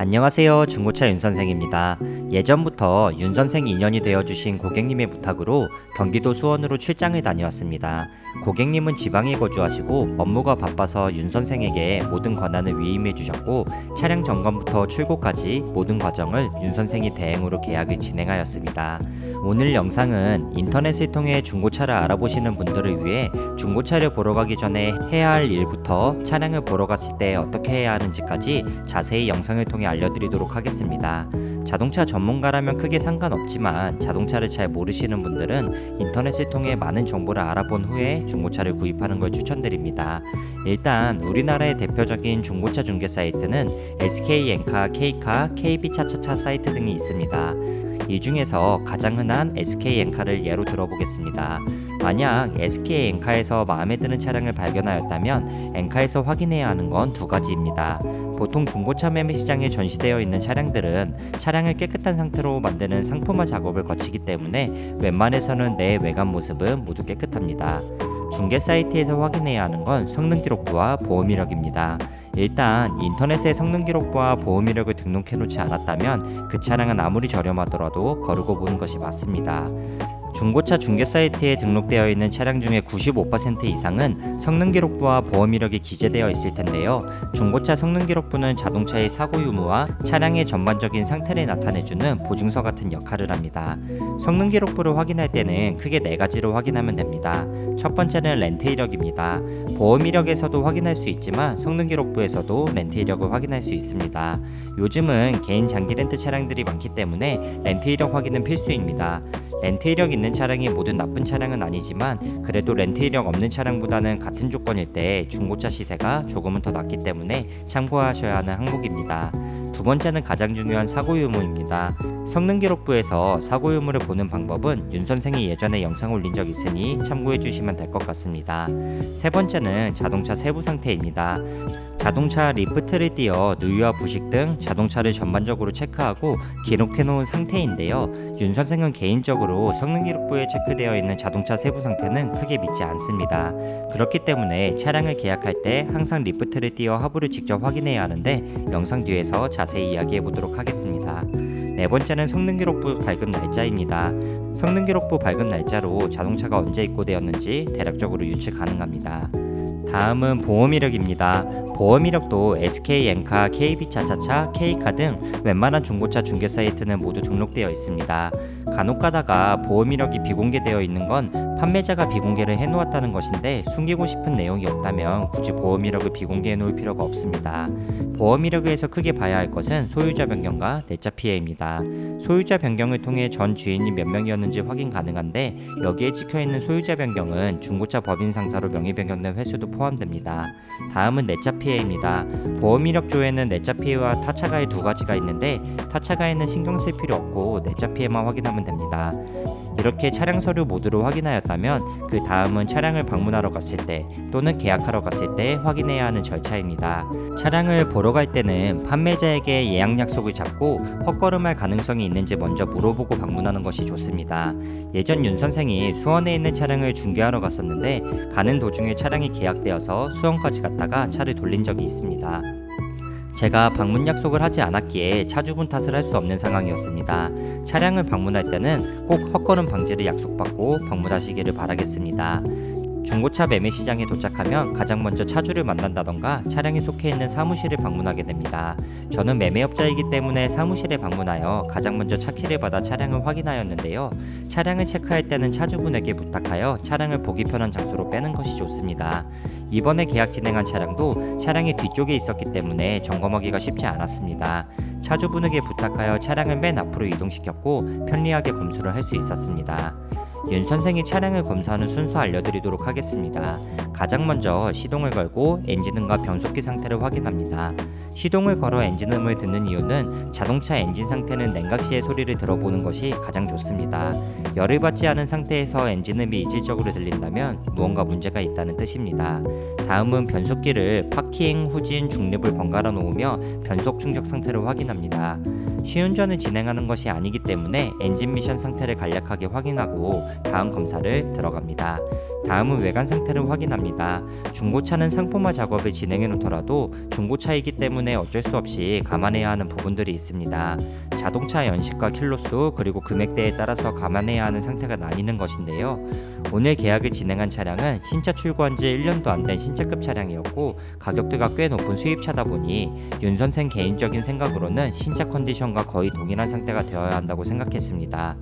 안녕하세요. 중고차 윤선생입니다. 예전부터 윤선생 인연이 되어주신 고객님의 부탁으로 경기도 수원으로 출장을 다녀왔습니다. 고객님은 지방에 거주하시고 업무가 바빠서 윤선생에게 모든 권한을 위임해 주셨고 차량 점검부터 출고까지 모든 과정을 윤선생이 대행으로 계약을 진행하였습니다. 오늘 영상은 인터넷을 통해 중고차를 알아보시는 분들을 위해 중고차를 보러 가기 전에 해야 할 일부터 차량을 보러 갔을 때 어떻게 해야 하는지까지 자세히 영상을 통해 알려드리도록 하겠습니다. 자동차 전문가라면 크게 상관없지만 자동차를 잘 모르시는 분들은 인터넷을 통해 많은 정보를 알아본 후에 중고차를 구입하는 걸 추천드립니다. 일단 우리나라의 대표적인 중고차 중개 사이트는 SK엔카, K카, KB차차차 사이트 등이 있습니다. 이 중에서 가장 흔한 SK엔카를 예로 들어보겠습니다. 만약 SK엔카에서 마음에 드는 차량을 발견하였다면 엔카에서 확인해야 하는 건 두 가지입니다. 보통 중고차 매매 시장에 전시되어 있는 차량들은 차량을 깨끗한 상태로 만드는 상품화 작업을 거치기 때문에 웬만해서는 내 외관 모습은 모두 깨끗합니다. 중개 사이트에서 확인해야 하는 건 성능 기록부와 보험 이력입니다. 일단 인터넷에 성능 기록부와 보험 이력을 등록해 놓지 않았다면 그 차량은 아무리 저렴하더라도 거르고 보는 것이 맞습니다. 중고차 중개 사이트에 등록되어 있는 차량 중에 95% 이상은 성능 기록부와 보험 이력이 기재되어 있을 텐데요. 중고차 성능 기록부는 자동차의 사고 유무와 차량의 전반적인 상태를 나타내주는 보증서 같은 역할을 합니다. 성능 기록부를 확인할 때는 크게 네 가지로 확인하면 됩니다. 첫 번째는 렌트 이력입니다. 보험 이력에서도 확인할 수 있지만 성능 기록부에서도 렌트 이력을 확인할 수 있습니다. 요즘은 개인 장기 렌트 차량들이 많기 때문에 렌트 이력 확인은 필수입니다. 렌트 이력 있는 차량이 모두 나쁜 차량은 아니지만 그래도 렌트 이력 없는 차량보다는 같은 조건일 때 중고차 시세가 조금은 더 낮기 때문에 참고하셔야 하는 항목입니다. 두 번째는 가장 중요한 사고 유무입니다. 성능 기록부에서 사고 유무를 보는 방법은 윤 선생이 예전에 영상 올린 적 있으니 참고해 주시면 될 것 같습니다. 세 번째는 자동차 세부 상태입니다. 자동차 리프트를 띄어 누유와 부식 등 자동차를 전반적으로 체크하고 기록해 놓은 상태인데요. 윤 선생은 개인적으로 성능 기록부에 체크되어 있는 자동차 세부 상태는 크게 믿지 않습니다. 그렇기 때문에 차량을 계약할 때 항상 리프트를 띄어 하부를 직접 확인해야 하는데 영상 뒤에서 자세히 이야기해 보도록 하겠습니다. 네 번째는 성능 기록부 발급 날짜입니다. 성능 기록부 발급 날짜로 자동차가 언제 입고되었는지 대략적으로 유추 가능합니다. 다음은 보험 이력입니다. 보험 이력도 SK엔카, KB차차차, K카 등 웬만한 중고차 중개 사이트는 모두 등록되어 있습니다. 간혹 가다가 보험 이력이 비공개되어 있는 건 판매자가 비공개를 해놓았다는 것인데 숨기고 싶은 내용이 없다면 굳이 보험 이력을 비공개해 놓을 필요가 없습니다. 보험 이력에서 크게 봐야 할 것은 소유자 변경과 내차 피해입니다. 소유자 변경을 통해 전 주인이 몇 명이었는지 확인 가능한데 여기에 찍혀있는 소유자 변경은 중고차 법인 상사로 명의 변경된 횟수도 포함됩니다. 다음은 내차 피해입니다. 보험 이력 조에는 내차 피해와 타차 가해 두 가지가 있는데 타차 가해는 신경 쓸 필요 없고 내차 피해만 확인하면 됩니다. 이렇게 차량 서류 모두를 확인하였다면 그 다음은 차량을 방문하러 갔을 때 또는 계약하러 갔을 때 확인해야 하는 절차입니다. 차량을 보러 갈 때는 판매자에게 예약 약속을 잡고 헛걸음할 가능성이 있는지 먼저 물어보고 방문하는 것이 좋습니다. 예전 윤 선생이 수원에 있는 차량을 중개하러 갔었는데 가는 도중에 차량이 계약되어서 수원까지 갔다가 차를 돌린 적이 있습니다. 제가 방문 약속을 하지 않았기에 차주분 탓을 할 수 없는 상황이었습니다. 차량을 방문할 때는 꼭 헛걸음 방지를 약속받고 방문하시기를 바라겠습니다. 중고차 매매 시장에 도착하면 가장 먼저 차주를 만난다던가 차량이 속해 있는 사무실을 방문하게 됩니다. 저는 매매업자이기 때문에 사무실에 방문하여 가장 먼저 차키를 받아 차량을 확인하였는데요. 차량을 체크할 때는 차주분에게 부탁하여 차량을 보기 편한 장소로 빼는 것이 좋습니다. 이번에 계약 진행한 차량도 차량이 뒤쪽에 있었기 때문에 점검하기가 쉽지 않았습니다. 차주분에게 부탁하여 차량을 맨 앞으로 이동시켰고 편리하게 검수를 할 수 있었습니다. 윤 선생이 차량을 검수하는 순서 알려드리도록 하겠습니다. 가장 먼저 시동을 걸고 엔진음과 변속기 상태를 확인합니다. 시동을 걸어 엔진음을 듣는 이유는 자동차 엔진 상태는 냉각 시의 소리를 들어보는 것이 가장 좋습니다. 열을 받지 않은 상태에서 엔진음이 이질적으로 들린다면 무언가 문제가 있다는 뜻입니다. 다음은 변속기를 파킹, 후진, 중립을 번갈아 놓으며 변속 충격 상태를 확인합니다. 시운전을 진행하는 것이 아니기 때문에 엔진 미션 상태를 간략하게 확인하고 다음 검사를 들어갑니다. 다음은 외관 상태를 확인합니다. 중고차는 상품화 작업을 진행해 놓더라도 중고차이기 때문에 어쩔 수 없이 감안해야 하는 부분들이 있습니다. 자동차 연식과 킬로수 그리고 금액대에 따라서 감안해야 하는 상태가 나뉘는 것인데요. 오늘 계약을 진행한 차량은 신차 출고한 지 1년도 안 된 신차급 차량이었고 가격대가 꽤 높은 수입차다 보니 윤 선생 개인적인 생각으로는 신차 컨디션과 거의 동일한 상태가 되어야 한다고 생각했습니다.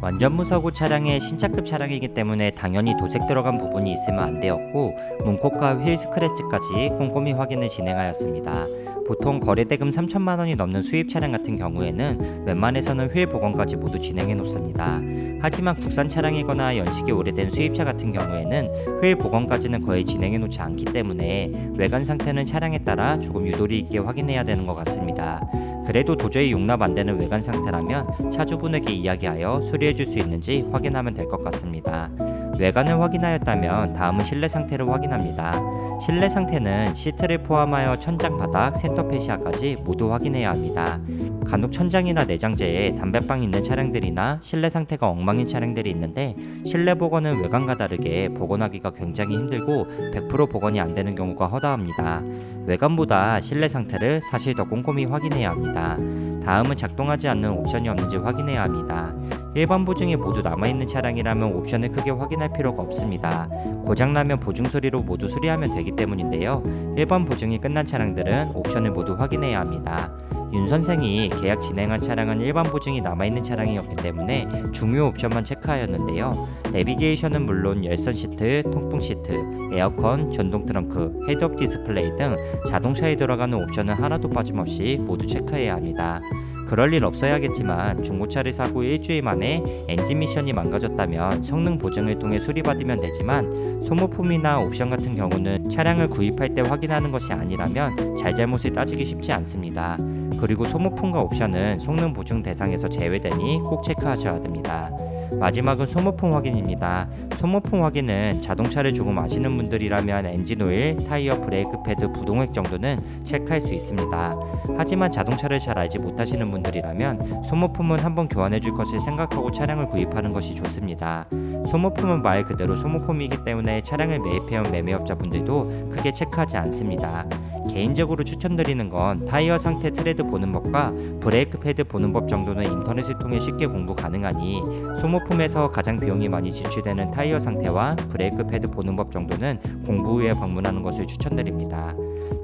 완전 무사고 차량의 신차급 차량이기 때문에 당연히 도색 들어간 부분이 있으면 안 되었고 문콕과 휠 스크래치까지 꼼꼼히 확인을 진행하였습니다. 보통 거래대금 3천만 원이 넘는 수입 차량 같은 경우에는 웬만해서는 휠 복원까지 모두 진행해 놓습니다. 하지만 국산 차량이거나 연식이 오래된 수입차 같은 경우에는 휠 복원까지는 거의 진행해 놓지 않기 때문에 외관 상태는 차량에 따라 조금 유도리 있게 확인해야 되는 것 같습니다. 그래도 도저히 용납 안 되는 외관 상태라면 차주분에게 이야기하여 수리해 줄 수 있는지 확인하면 될 것 같습니다. 외관을 확인하였다면 다음은 실내 상태를 확인합니다. 실내 상태는 시트를 포함하여 천장, 바닥, 센터 페시아까지 모두 확인해야 합니다. 간혹 천장이나 내장재에 담배빵이 있는 차량들이나 실내 상태가 엉망인 차량들이 있는데 실내 복원은 외관과 다르게 복원하기가 굉장히 힘들고 100% 복원이 안 되는 경우가 허다합니다. 외관보다 실내 상태를 사실 더 꼼꼼히 확인해야 합니다. 다음은 작동하지 않는 옵션이 없는지 확인해야 합니다. 일반 보증이 모두 남아있는 차량이라면 옵션을 크게 확인할 필요가 없습니다. 고장나면 보증서류로 모두 수리하면 되기 때문인데요. 일반 보증이 끝난 차량들은 옵션을 모두 확인해야 합니다. 윤 선생이 계약 진행한 차량은 일반 보증이 남아있는 차량이었기 때문에 중요 옵션만 체크하였는데요. 내비게이션은 물론 열선 시트, 통풍 시트, 에어컨, 전동 트렁크, 헤드업 디스플레이 등 자동차에 들어가는 옵션은 하나도 빠짐없이 모두 체크해야 합니다. 그럴 일 없어야겠지만 중고차를 사고 일주일 만에 엔진 미션이 망가졌다면 성능 보증을 통해 수리받으면 되지만 소모품이나 옵션 같은 경우는 차량을 구입할 때 확인하는 것이 아니라면 잘잘못을 따지기 쉽지 않습니다. 그리고 소모품과 옵션은 성능 보증 대상에서 제외되니 꼭 체크하셔야 됩니다. 마지막은 소모품 확인입니다. 소모품 확인은 자동차를 조금 아시는 분들이라면 엔진오일, 타이어, 브레이크 패드, 부동액 정도는 체크할 수 있습니다. 하지만 자동차를 잘 알지 못하시는 분들이라면 소모품은 한번 교환해 줄 것을 생각하고 차량을 구입하는 것이 좋습니다. 소모품은 말 그대로 소모품이기 때문에 차량을 매입해온 매매업자분들도 크게 체크하지 않습니다. 개인적으로 추천드리는 건 타이어 상태 트레드 보는 법과 브레이크 패드 보는 법 정도는 인터넷을 통해 쉽게 공부 가능하니 소모품에서 가장 비용이 많이 지출되는 타이어 상태와 브레이크 패드 보는 법 정도는 공부 후에 방문하는 것을 추천드립니다.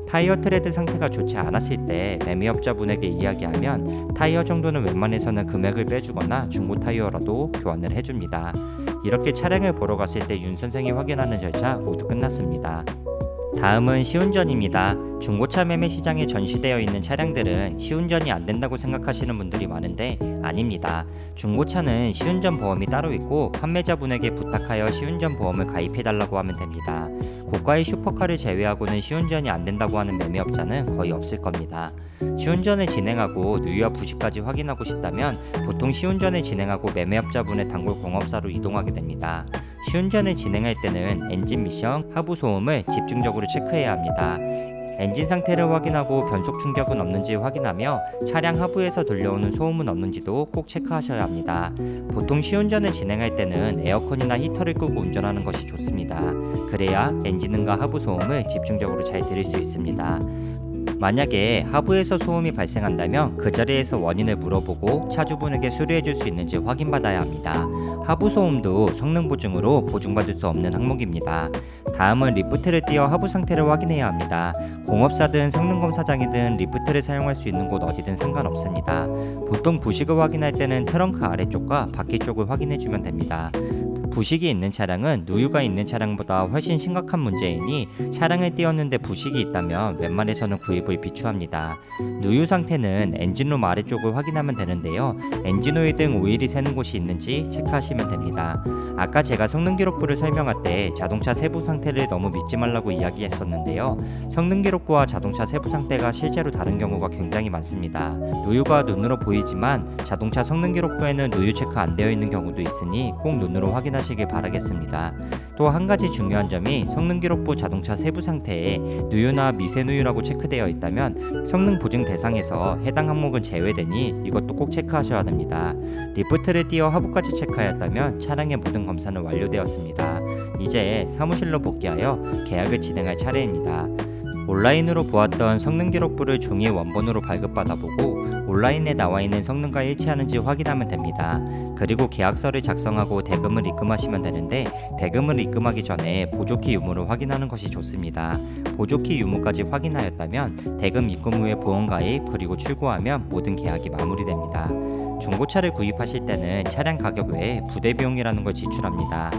타이어 트레드 상태가 좋지 않았을 때 매매업자분에게 이야기하면 타이어 정도는 웬만해서는 금액을 빼주거나 중고 타이어라도 교환을 해줍니다. 이렇게 차량을 보러 갔을 때 윤 선생이 확인하는 절차 모두 끝났습니다. 다음은 시운전입니다. 중고차 매매 시장에 전시되어 있는 차량들은 시운전이 안 된다고 생각하시는 분들이 많은데 아닙니다. 중고차는 시운전 보험이 따로 있고 판매자분에게 부탁하여 시운전 보험을 가입해달라고 하면 됩니다. 고가의 슈퍼카를 제외하고는 시운전이 안 된다고 하는 매매업자는 거의 없을 겁니다. 시운전을 진행하고 누유와 부식까지 확인하고 싶다면 보통 시운전을 진행하고 매매업자분의 단골 공업사로 이동하게 됩니다. 시운전을 진행할 때는 엔진 미션, 하부 소음을 집중적으로 체크해야 합니다. 엔진 상태를 확인하고 변속 충격은 없는지 확인하며 차량 하부에서 들려오는 소음은 없는지도 꼭 체크하셔야 합니다. 보통 시운전을 진행할 때는 에어컨이나 히터를 끄고 운전하는 것이 좋습니다. 그래야 엔진음과 하부 소음을 집중적으로 잘 들을 수 있습니다. 만약에 하부에서 소음이 발생한다면 그 자리에서 원인을 물어보고 차주분에게 수리해줄 수 있는지 확인받아야 합니다. 하부 소음도 성능 보증으로 보증받을 수 없는 항목입니다. 다음은 리프트를 띄어 하부 상태를 확인해야 합니다. 공업사든 성능검사장이든 리프트를 사용할 수 있는 곳 어디든 상관없습니다. 보통 부식을 확인할 때는 트렁크 아래쪽과 바퀴 쪽을 확인해주면 됩니다. 부식이 있는 차량은 누유가 있는 차량보다 훨씬 심각한 문제이니 차량을 띄웠는데 부식이 있다면 웬만해서는 구입을 비추합니다. 누유 상태는 엔진룸 아래쪽을 확인하면 되는데요. 엔진오일 등 오일이 새는 곳이 있는지 체크하시면 됩니다. 아까 제가 성능기록부를 설명할 때 자동차 세부 상태를 너무 믿지 말라고 이야기했었는데요. 성능기록부와 자동차 세부 상태가 실제로 다른 경우가 굉장히 많습니다. 누유가 눈으로 보이지만 자동차 성능기록부에는 누유 체크 안 되어 있는 경우도 있으니 꼭 눈으로 확인하시면 구입하시길 바라겠습니다. 또 한 가지 중요한 점이 성능기록부 자동차 세부 상태에 누유나 미세누유라고 체크되어 있다면 성능 보증 대상에서 해당 항목은 제외되니 이것도 꼭 체크하셔야 됩니다. 리프트를 띄어 하부까지 체크하였다면 차량의 모든 검사는 완료되었습니다. 이제 사무실로 복귀하여 계약을 진행할 차례입니다. 온라인으로 보았던 성능 기록부를 종이 원본으로 발급받아보고 온라인에 나와있는 성능과 일치하는지 확인하면 됩니다. 그리고 계약서를 작성하고 대금을 입금하시면 되는데, 대금을 입금하기 전에 보조키 유무를 확인하는 것이 좋습니다. 보조키 유무까지 확인하였다면 대금 입금 후에 보험가입 그리고 출고하면 모든 계약이 마무리됩니다. 중고차를 구입하실 때는 차량 가격 외에 부대비용이라는 걸 지출합니다.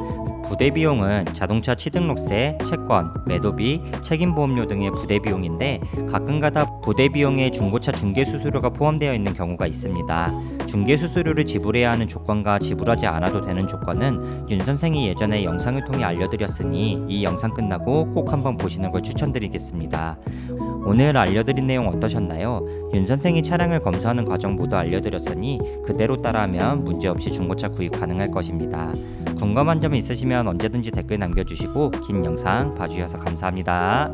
부대비용은 자동차 취등록세, 채권, 매도비, 책임보험료 등의 부대비용인데 가끔가다 부대비용에 중고차 중개수수료가 포함되어 있는 경우가 있습니다. 중개수수료를 지불해야 하는 조건과 지불하지 않아도 되는 조건은 윤 선생이 예전에 영상을 통해 알려드렸으니 이 영상 끝나고 꼭 한번 보시는 걸 추천드리겠습니다. 오늘 알려드린 내용 어떠셨나요? 윤 선생이 차량을 검수하는 과정 모두 알려드렸으니 그대로 따라하면 문제없이 중고차 구입 가능할 것입니다. 궁금한 점 있으시면 언제든지 댓글 남겨주시고 긴 영상 봐주셔서 감사합니다.